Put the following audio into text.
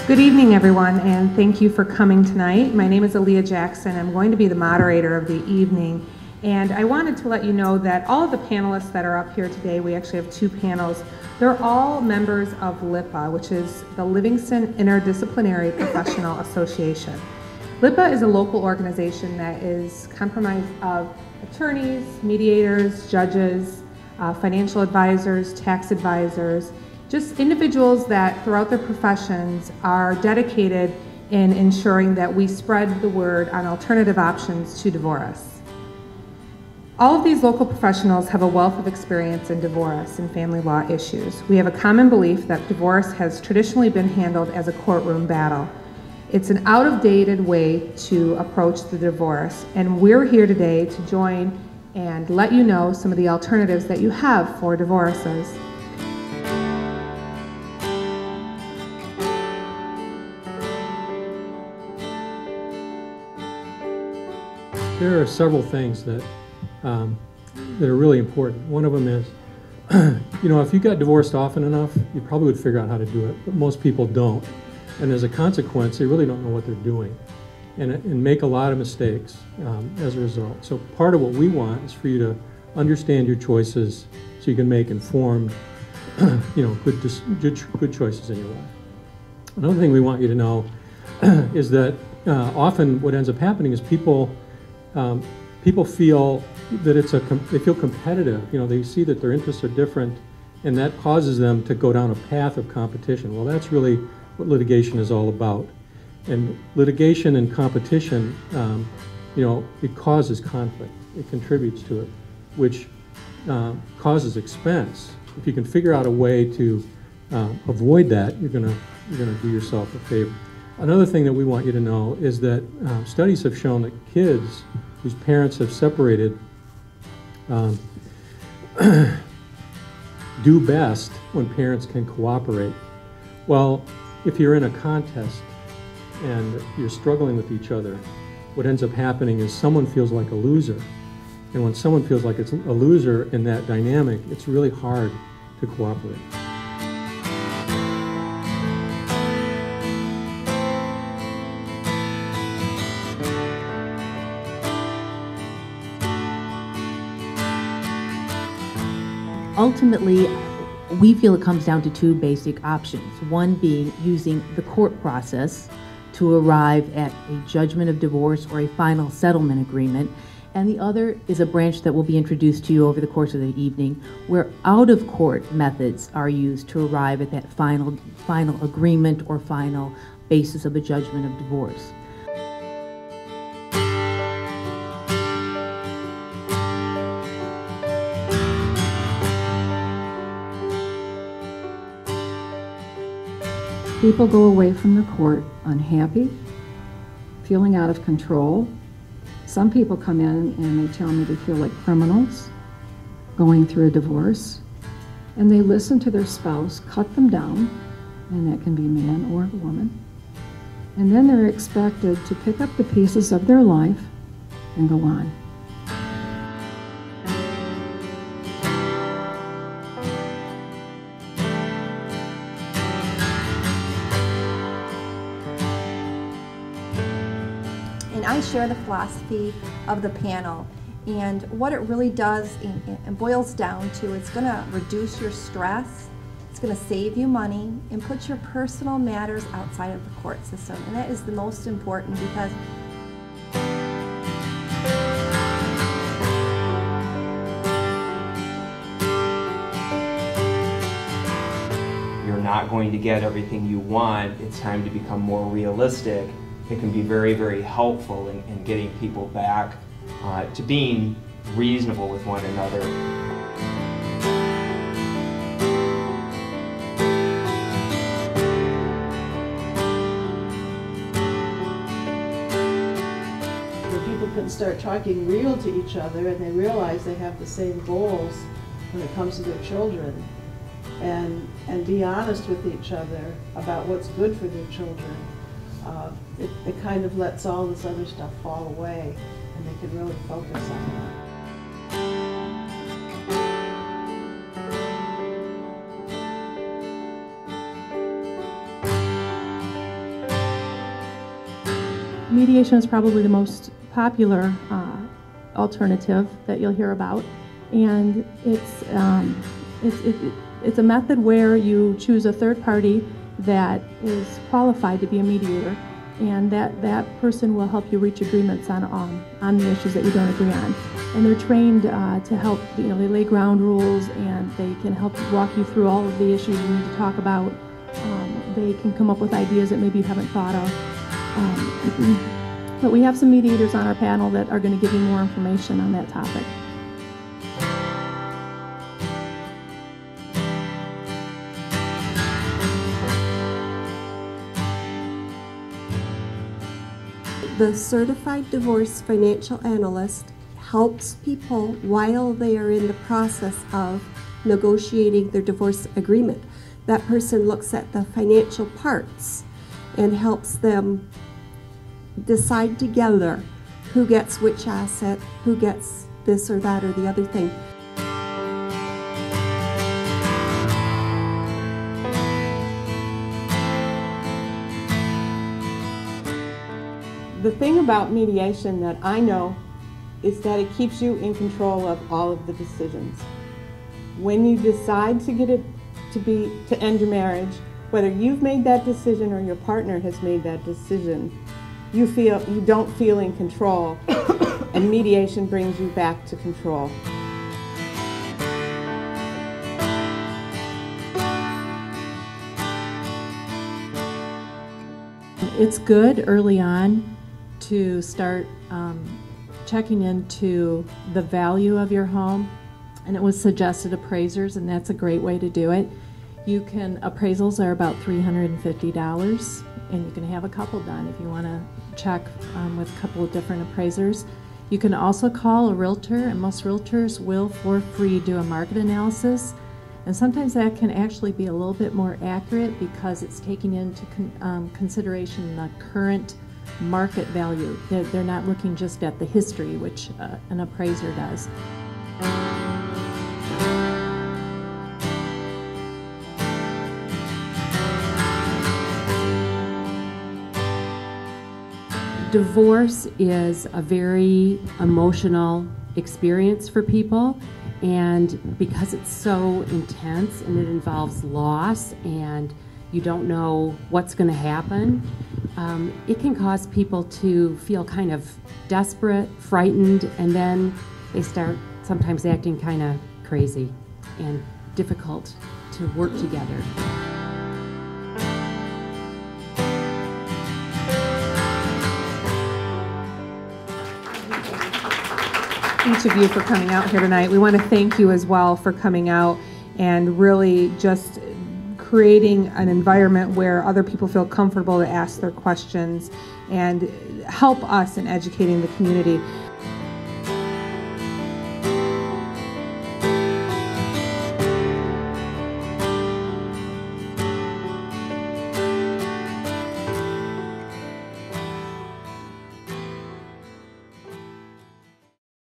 Good evening, everyone, and thank you for coming tonight. My name is Aaliyah Jackson. I'm going to be the moderator of the evening, and I wanted to let you know that all of the panelists that are up here today, we actually have two panels, they're all members of LIPA, which is the Livingston Interdisciplinary Professional Association. LIPA is a local organization that is comprised of attorneys, mediators, judges, financial advisors, tax advisors, just individuals that throughout their professions are dedicated in ensuring that we spread the word on alternative options to divorce. All of these local professionals have a wealth of experience in divorce and family law issues. We have a common belief that divorce has traditionally been handled as a courtroom battle. It's an out-of-dated way to approach the divorce, and we're here today to join and let you know some of the alternatives that you have for divorces. There are several things that that are really important. One of them is, if you got divorced often enough, you probably would figure out how to do it, but most people don't. And as a consequence, they really don't know what they're doing and make a lot of mistakes as a result. So part of what we want is for you to understand your choices so you can make informed, good choices in your life. Another thing we want you to know is that often what ends up happening is people feel that they feel competitive. They see that their interests are different, and that causes them to go down a path of competition. Well, that's really what litigation is all about. And litigation and competition, it causes conflict. It contributes to it, which causes expense. If you can figure out a way to avoid that, you're gonna do yourself a favor. Another thing that we want you to know is that studies have shown that kids whose parents have separated do best when parents can cooperate. Well, if you're in a contest and you're struggling with each other, what ends up happening is someone feels like a loser. And when someone feels like it's a loser in that dynamic, it's really hard to cooperate. Ultimately, we feel it comes down to two basic options. One being using the court process to arrive at a judgment of divorce or a final settlement agreement, and the other is a branch that will be introduced to you over the course of the evening, where out-of-court methods are used to arrive at that final agreement or final basis of a judgment of divorce. People go away from the court unhappy, feeling out of control. Some people come in and they tell me they feel like criminals going through a divorce, and they listen to their spouse cut them down, and that can be a man or a woman, and then they're expected to pick up the pieces of their life and go on. I share the philosophy of the panel, and what it really does and boils down to, it's going to reduce your stress, it's going to save you money, and put your personal matters outside of the court system. And that is the most important, because you're not going to get everything you want. It's time to become more realistic. It can be very, very helpful in getting people back to being reasonable with one another. Where people can start talking real to each other, and they realize they have the same goals when it comes to their children, and be honest with each other about what's good for their children. It kind of lets all this other stuff fall away, and they can really focus on that. mediation is probably the most popular alternative that you'll hear about, and it's a method where you choose a third party that is qualified to be a mediator, and that person will help you reach agreements on the issues that you don't agree on. And they're trained to help, they lay ground rules, and they can help walk you through all of the issues you need to talk about. They can come up with ideas that maybe you haven't thought of. But we have some mediators on our panel that are going to give you more information on that topic. The Certified Divorce Financial Analyst helps people while they are in the process of negotiating their divorce agreement. That person looks at the financial parts and helps them decide together who gets which asset, who gets this or that or the other thing. The thing about mediation that I know is that it keeps you in control of all of the decisions. When you decide to to end your marriage, whether you've made that decision or your partner has made that decision, you don't feel in control, and mediation brings you back to control. It's good early on to start checking into the value of your home, and it was suggested appraisers, and that's a great way to do it. Appraisals are about $350, and you can have a couple done if you want to check with a couple of different appraisers. You can also call a realtor, and most realtors will for free do a market analysis, and sometimes that can actually be a little bit more accurate because it's taking into consideration the current market value. They're not looking just at the history, which an appraiser does. Divorce is a very emotional experience for people, and because it's so intense and it involves loss and you don't know what's going to happen, it can cause people to feel kind of desperate, frightened, and then they start sometimes acting kind of crazy and difficult to work together. Each of you for coming out here tonight. We want to thank you as well for coming out and really just creating an environment where other people feel comfortable to ask their questions and help us in educating the community.